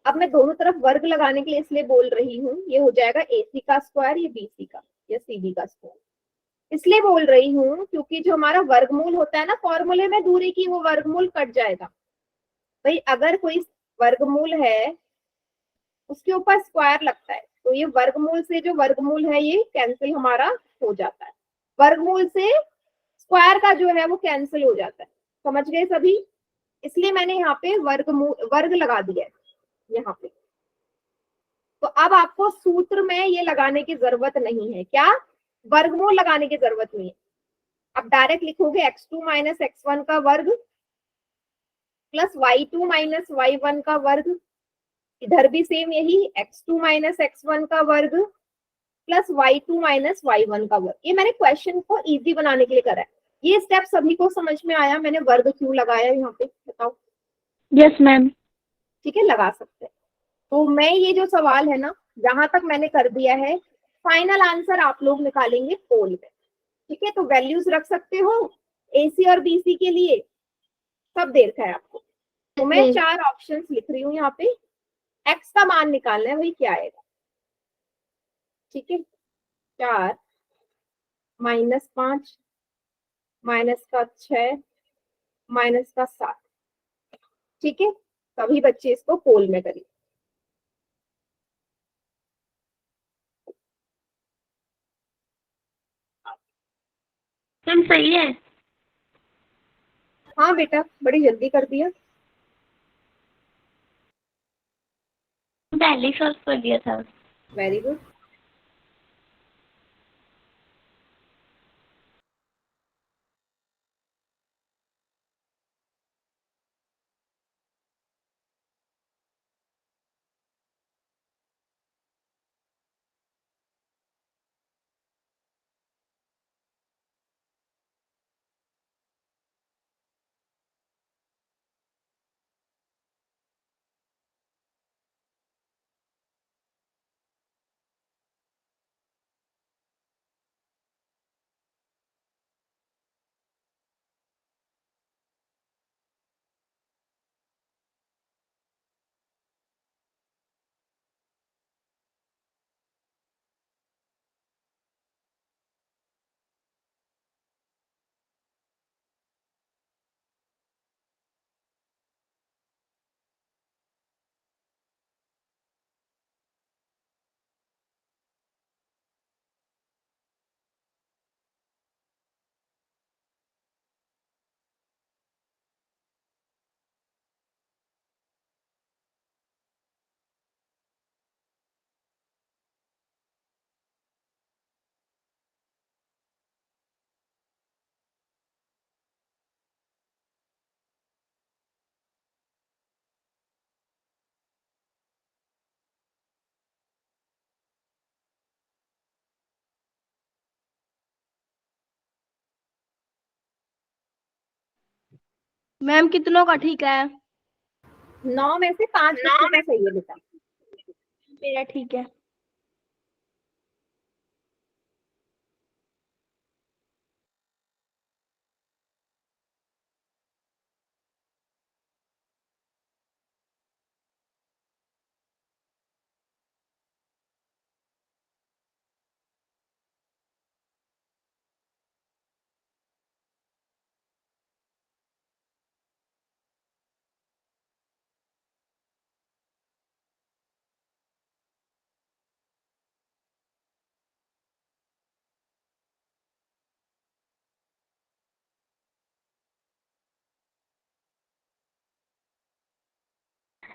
अब मैं दोनों तरफ वर्ग लगाने के लिए इसलिए बोल रही हूँ, ये हो जाएगा AC का स्क्वायर, ये BC का या CB का स्क्वायर। इसलिए बोल रही हूँ क्योंकि जो हमारा वर्गमूल होता है ना फॉर्मूले में दूरी की, वो वर्गमूल कट जाएगा। भाई अगर कोई वर्गमूल है उसके ऊपर स्क्वायर लगता है तो ये वर्गमूल से जो वर्गमूल है ये कैंसिल हमारा हो जाता है, वर्गमूल से स्क्वायर का जो है वो कैंसिल हो जाता है। समझ गए सभी? इसलिए मैंने यहाँ पे वर्ग लगा दिया है यहाँ पे। तो अब आपको सूत्र में ये लगाने की जरूरत नहीं है, क्या वर्गमूल लगाने की जरूरत नहीं है। अब डायरेक्ट लिखोगे x2 - x1 का वर्ग प्लस y2 - y1 का वर्ग, इधर भी सेम यही x2 - x1 का वर्ग प्लस y2 - y1 का वर्ग। ये मैंने क्वेश्चन को इजी बनाने के लिए करा है। ये स्टेप सभी को समझ में आया? मैंने वर्ग क्यों लगाया यहाँ पे बताओ? Yes ma'am. ठीक है, लगा सकते हैं। तो मैं ये जो सवाल है ना जहां तक मैंने कर दिया है, फाइनल आंसर आप लोग निकालेंगे पोल में। ठीक है, तो वैल्यूज रख सकते हो AC और BC के लिए सब दे रखा है आपको, तो मैं जी। 4 ऑप्शंस लिख रही हूँ यहाँ पे, x का मान निकालना है, वही क्या आएगा, ठीक है। 4 -5 -6 -7, ठीक है। सभी बच्चे इसको पोल में करिए। मैम सही है। हाँ बेटा, बड़ी जल्दी कर दिया। पहले ही सॉल्व कर दिया था। Very good. मैम कितनों का ठीक है? 9 में से 5 बच्चों का सही है बेटा। मेरा ठीक है।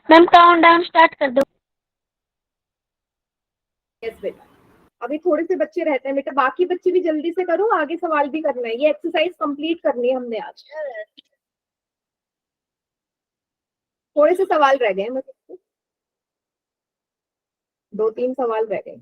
मैम काउंट डाउन स्टार्ट कर दो। यस बेटा, अभी थोड़े से बच्चे रहते हैं बेटा, बाकी बच्चे भी जल्दी से करो, आगे सवाल भी करना है, ये एक्सरसाइज कंप्लीट करनी है हमने आज। थोड़े से सवाल रह गए हैं बस, इसके 2-3 सवाल रह गए।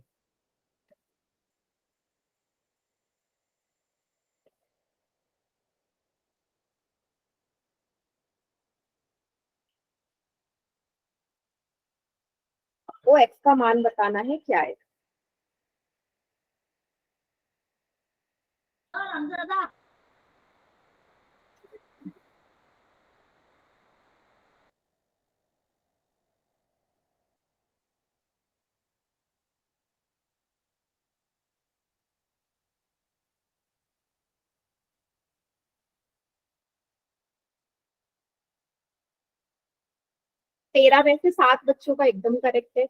वो x का मान बताना है क्या है। तेरह में से 7 बच्चों का एकदम करेक्ट है।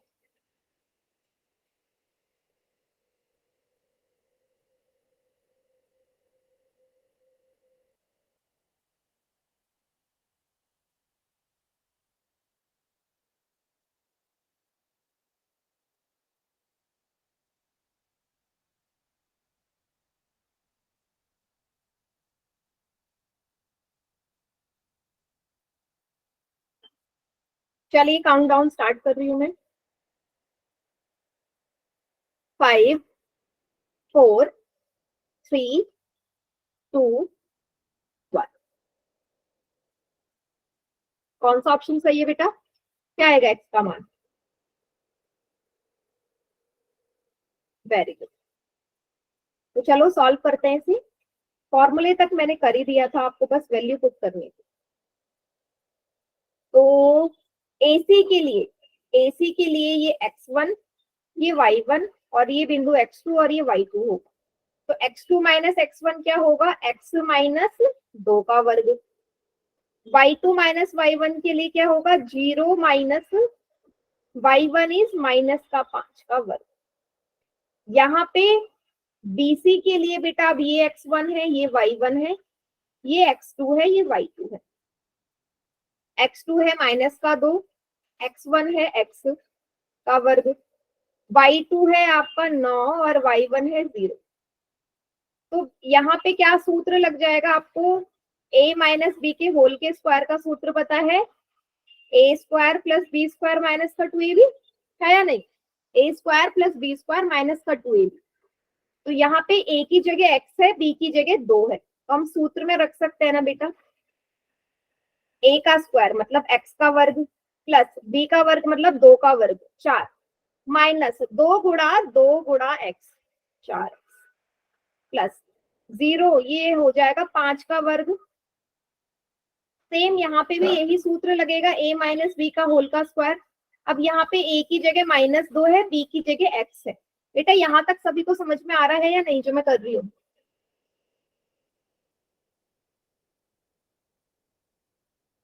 चलिए काउंट डाउन स्टार्ट कर रही हूँ मैं। 5 4 3 2 1। कौन सा ऑप्शन सही है बेटा, क्या आएगा x का मान? Very good. तो चलो सॉल्व करते हैं इसे। फॉर्मूले तक मैंने कर ही दिया था, आपको बस वैल्यू पुट करनी थी। तो AC के लिए ये x1, ये y1 और ये बिंदु x2 और ये y2 होगा। तो x2 माइनस x1 क्या होगा, x माइनस 2 का वर्ग। y2 माइनस y1 के लिए क्या होगा, 0 माइनस y1 इज माइनस का 5 का वर्ग। यहाँ पे BC के लिए बेटा अब ये x1 है, ये y1 है, ये x2 है, ये y2 है। x2 है माइनस का 2, x1 है x का वर्ग, y2 है आपका 9 और y1 है 0। तो यहाँ पे क्या सूत्र लग जाएगा आपको, a माइनस बी के होल के स्क्वायर का सूत्र पता है, a square plus B square minus का 2ab है या नहीं, a square plus B square minus का 2ab। तो यहाँ पे a की जगह x है, b की जगह 2 है, तो हम सूत्र में रख सकते हैं ना बेटा, a का स्क्वायर मतलब x का वर्ग प्लस b का वर्ग मतलब 2 का वर्ग 4 माइनस 2 गुणा x 4 प्लस 0 ये हो जाएगा 5 का वर्ग। सेम यहाँ पे भी यही सूत्र लगेगा, a माइनस बी का होल का स्क्वायर। अब यहाँ पे a की जगह -2 है, b की जगह x है। बेटा यहाँ तक सभी को समझ में आ रहा है या नहीं जो मैं कर रही हूँ?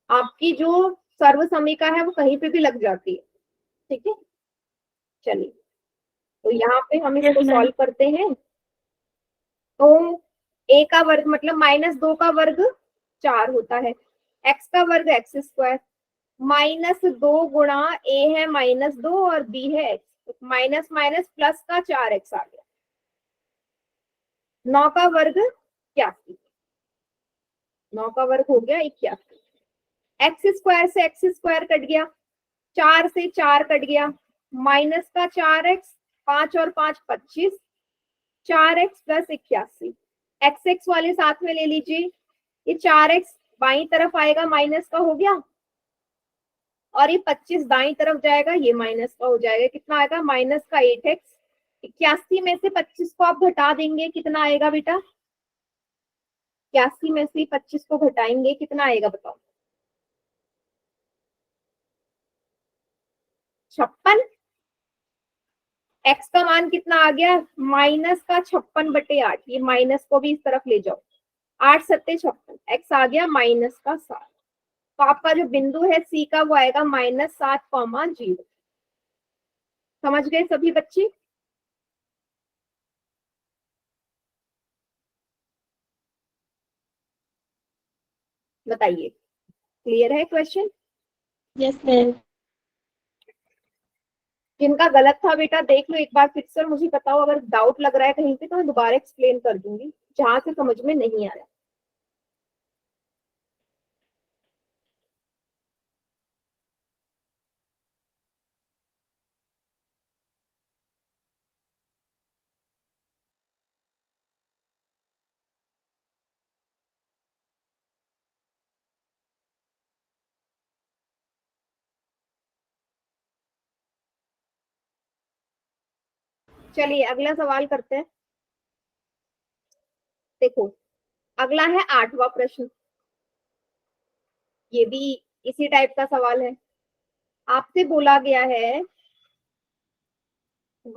आपकी जो सर्व समीका है वो कहीं पे भी लग जाती है, ठीक है। चलिए तो यहाँ पे हम इसको Yes, ma'am. सॉल्व करते हैं। तो a का वर्ग मतलब -2 का वर्ग 4 होता है, x का वर्ग x स्क्वायर -2 गुणा a है -2 और b है x, तो माइनस माइनस प्लस का 4x आ गया, 9 का वर्ग 81, 9 का वर्ग हो गया 81। x स्क्वायर से x स्क्वायर कट गया, 4 से 4 कट गया, माइनस का 4x, 5 और 5 25, 4x प्लस 81, x वाले साथ में ले लीजिए, ये 4x बाई तरफ आएगा माइनस का हो गया और ये 25 दाई तरफ जाएगा, ये माइनस का हो जाएगा, कितना आएगा माइनस का 8x। 81 में से 25 को आप घटा देंगे, कितना आएगा बेटा, 81 में से 25 को घटाएंगे कितना आएगा बताओ, 56। x का मान कितना आ गया, माइनस का 56/8, ये माइनस को भी इस तरफ ले जाओ, 8 सत्ते 56, x आ गया माइनस का 7। तो आपका जो बिंदु है C का वो आएगा -7,0। समझ गए सभी बच्चे? बताइए, क्लियर है क्वेश्चन? Yes, ma'am. जिनका गलत था बेटा देख लो एक बार फिर से, मुझे बताओ, अगर डाउट लग रहा है कहीं पे तो मैं दोबारा एक्सप्लेन कर दूंगी जहां से समझ में नहीं आया। चलिए अगला सवाल करते हैं। देखो अगला है 8वां प्रश्न, ये भी इसी टाइप का सवाल है। आपसे बोला गया है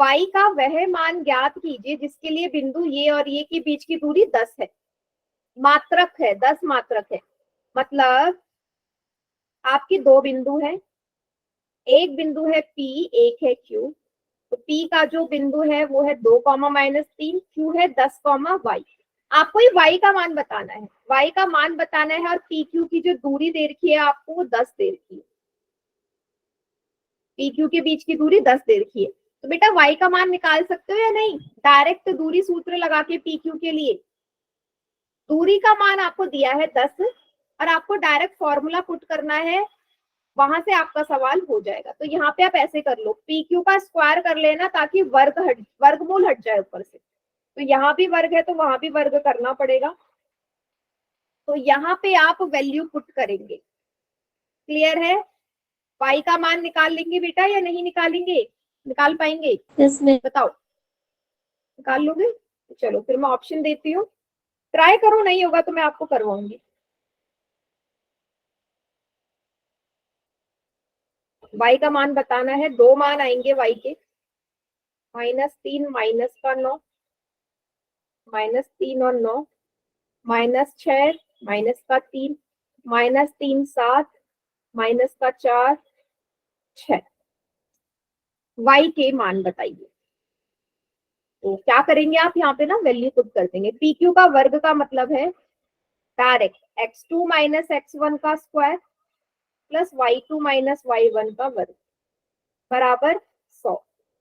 y का वह मान ज्ञात कीजिए जिसके लिए बिंदु ये और ये के बीच की दूरी 10 है, मात्रक है, 10 मात्रक है। मतलब आपके दो बिंदु हैं, एक बिंदु है P, एक है Q। तो P का जो बिंदु है वो है 2, -3, Q है 10, y। आपको ये y का मान बताना है, y का मान बताना है और PQ की जो दूरी दे रखी है आपको वो 10 दे रखी है, PQ के बीच की दूरी 10 दे रखी है। तो बेटा y का मान निकाल सकते हो या नहीं, डायरेक्ट दूरी सूत्र लगा के PQ के लिए दूरी का मान आपको दिया है 10 और आपको डायरेक्ट फॉर्मूला पुट करना है, वहां से आपका सवाल हो जाएगा। तो यहाँ पे आप ऐसे कर लो, PQ का स्क्वायर कर लेना ताकि वर्गमूल हट जाए ऊपर से। तो यहाँ भी वर्ग है तो वहां भी वर्ग करना पड़ेगा, तो यहाँ पे आप वैल्यू पुट करेंगे। क्लियर है? y का मान निकाल लेंगे बेटा या नहीं निकालेंगे, निकाल पाएंगे? Yes, ma'am. बताओ, निकाल लोगे? चलो फिर मैं ऑप्शन देती हूँ। ट्राई करो, नहीं होगा तो मैं आपको करवाऊंगी। y का मान बताना है, दो मान आएंगे y के, -3 -9, -3 और 9, -6 -3, -3 7, -4 6, y के मान बताइए। तो क्या करेंगे आप यहाँ पे ना, वैल्यू पुट कर देंगे। पी क्यू का वर्ग का मतलब है डायरेक्ट x2 - x1 का स्क्वायर प्लस y2 - y1 का वर्ग बराबर 100,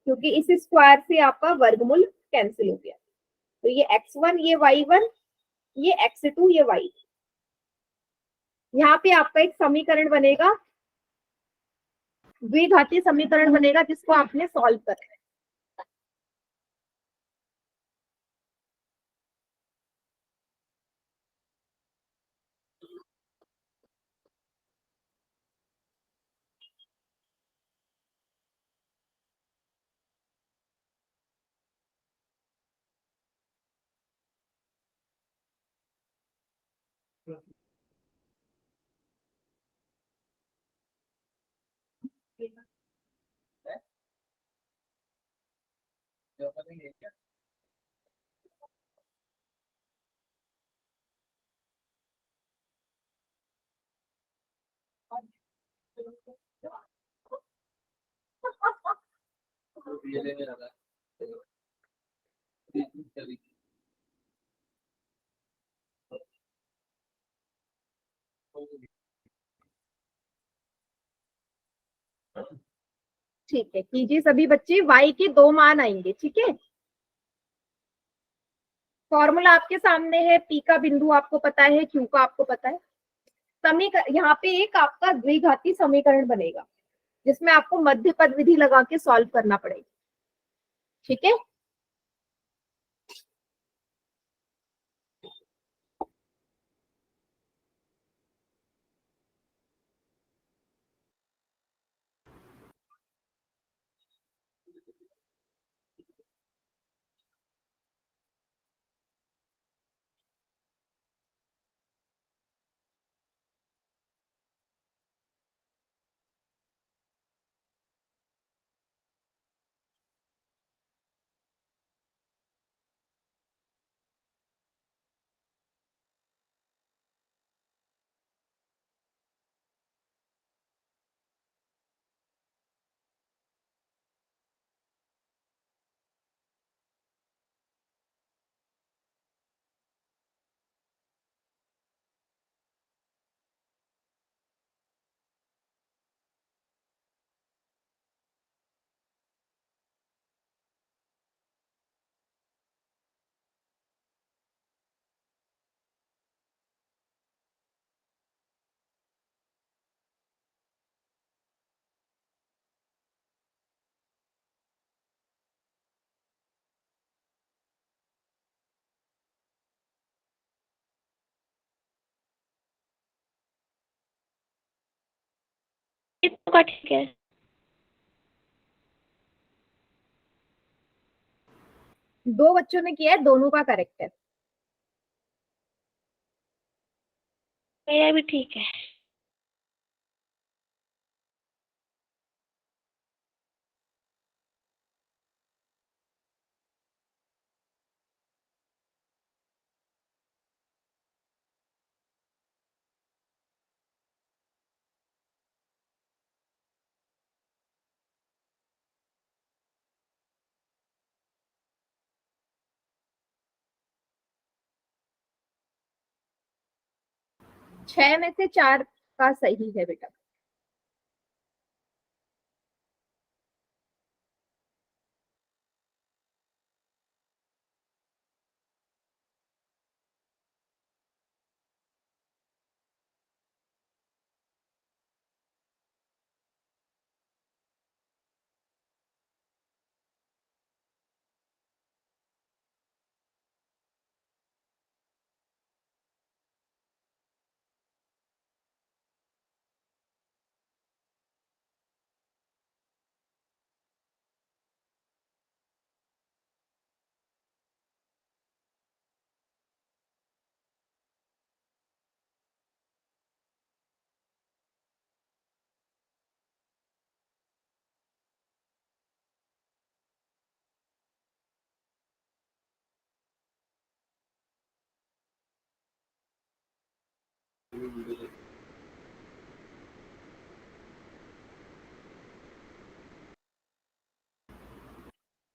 क्योंकि इस स्क्वायर से आपका वर्गमूल कैंसिल हो गया। तो ये x1, ये y1, ये x2, ये y। यहाँ पे आपका एक समीकरण बनेगा, द्विघाती समीकरण बनेगा, जिसको आपने सॉल्व करना है। ठीक है, कीजिए सभी बच्चे। y के दो मान आएंगे, ठीक है। फॉर्मूला आपके सामने है, p का बिंदु आपको पता है, q का आपको पता है। समीकरण यहाँ पे एक आपका द्विघाती समीकरण बनेगा, जिसमें आपको मध्य पद विधि लगा के सॉल्व करना पड़ेगा, ठीक है। इतना का ठीक है। दो बच्चों ने किया है, दोनों का करेक्ट है। मेरा भी ठीक है। छह में से चार का सही है बेटा।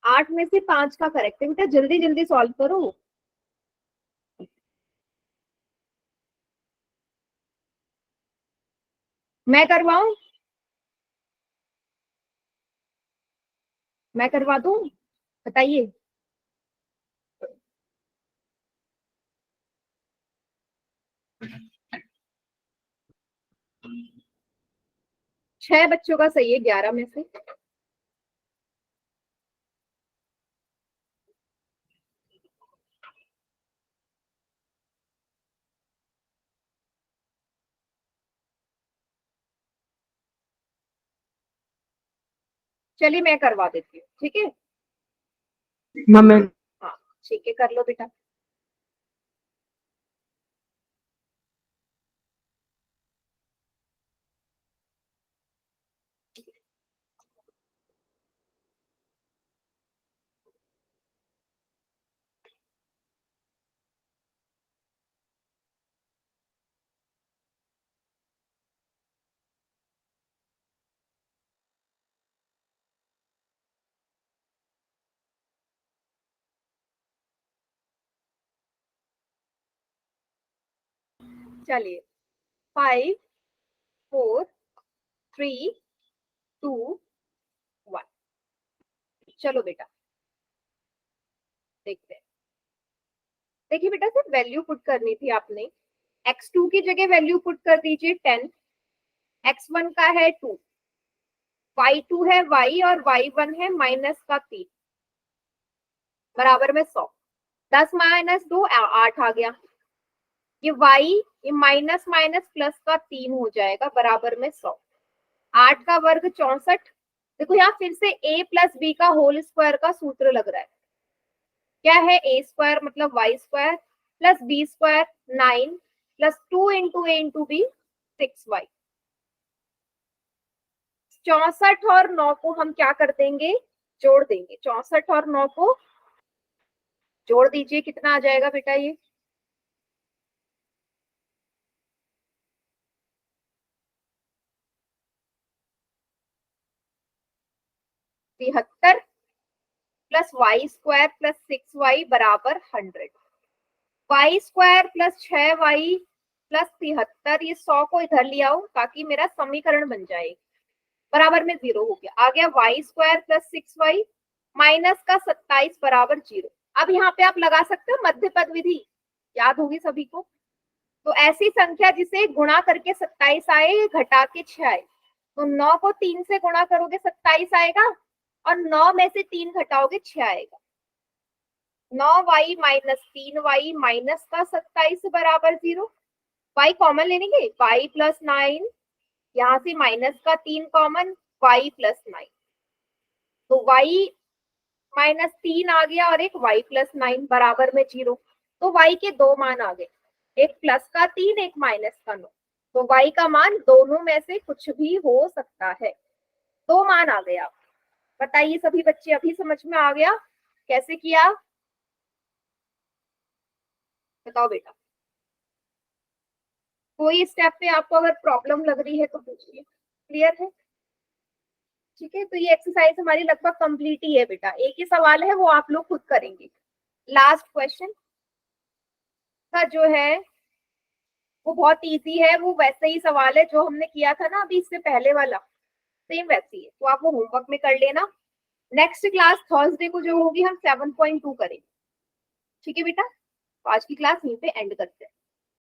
आठ में से 5 का करेक्ट है बेटा, जल्दी जल्दी सॉल्व करो। मैं करवाऊं? मैं करवा दूं? बताइए। छह बच्चों का सही है 11 में से। चलिए मैं करवा देती हूँ, ठीक है? मैम हाँ ठीक है, कर लो बेटा। चलिए 5 4 3 2 1। चलो बेटा देखते हैं। देखिए बेटा, सिर्फ वैल्यू पुट करनी थी आपने। x2 की जगह वैल्यू पुट कर दीजिए 10, x1 का है 2, y2 है y और y1 है -3 बराबर में 100। 10 - 2 8 आ गया। ये y ये माइनस माइनस प्लस का 3 हो जाएगा बराबर में 100। 8 का वर्ग 64। देखो यहाँ फिर से a प्लस बी का होल स्क्वायर का सूत्र लग रहा है। क्या है? a स्क्वायर मतलब y square plus B square 9 plus 2 into A into B 6y। 64 और 9 को हम क्या कर देंगे? जोड़ देंगे। 64 और 9 को जोड़ दीजिए, कितना आ जाएगा बेटा ये? तिहत्तर plus Y square plus 6y बराबर 100। Y square plus 6y plus 73, ये 100 को इधर ले आओ ताकि मेरा समीकरण बन जाए। बराबर में 0 हो गया। आ गया Y square plus 6y minus का 27 बराबर 0। अब यहाँ पे आप लगा सकते हो मध्य पद विधि, याद होगी सभी को। तो ऐसी संख्या जिसे गुणा करके 27 आए घटा के 6 आए, तो 9 को 3 से गुणा करोगे 27 आएगा और 9 में से 3 घटाओगे 6 आएगा। 9y माइनस 3y माइनस का 27 बराबर 0। y कॉमन ले लेंगे, y प्लस 9, यहाँ से माइनस का 3 कॉमन, y प्लस 9, तो y माइनस 3 आ गया और एक y प्लस 9 बराबर में 0। तो y के दो मान आ गए, एक प्लस का 3 एक माइनस का 9। तो y का मान दोनों में से कुछ भी हो सकता है। दो मान आ गया। बताइए सभी बच्चे, अभी समझ में आ गया कैसे किया? बताओ बेटा। कोई स्टेप पे आपको अगर प्रॉब्लम लग रही है तो पूछिए। क्लियर है? ठीक है, तो ये एक्सरसाइज हमारी लगभग कंप्लीट ही है बेटा। एक ही सवाल है, वो आप लोग खुद करेंगे। लास्ट क्वेश्चन का जो है वो बहुत इजी है, वो वैसे ही सवाल है जो हमने किया था ना अभी इससे पहले वाला, सेम वैसे ही है। तो आप वो होमवर्क में कर लेना। नेक्स्ट क्लास थर्सडे को जो होगी हम 7.2 करेंगे। ठीक है बेटा, आज की क्लास यहीं पे एंड करते हैं।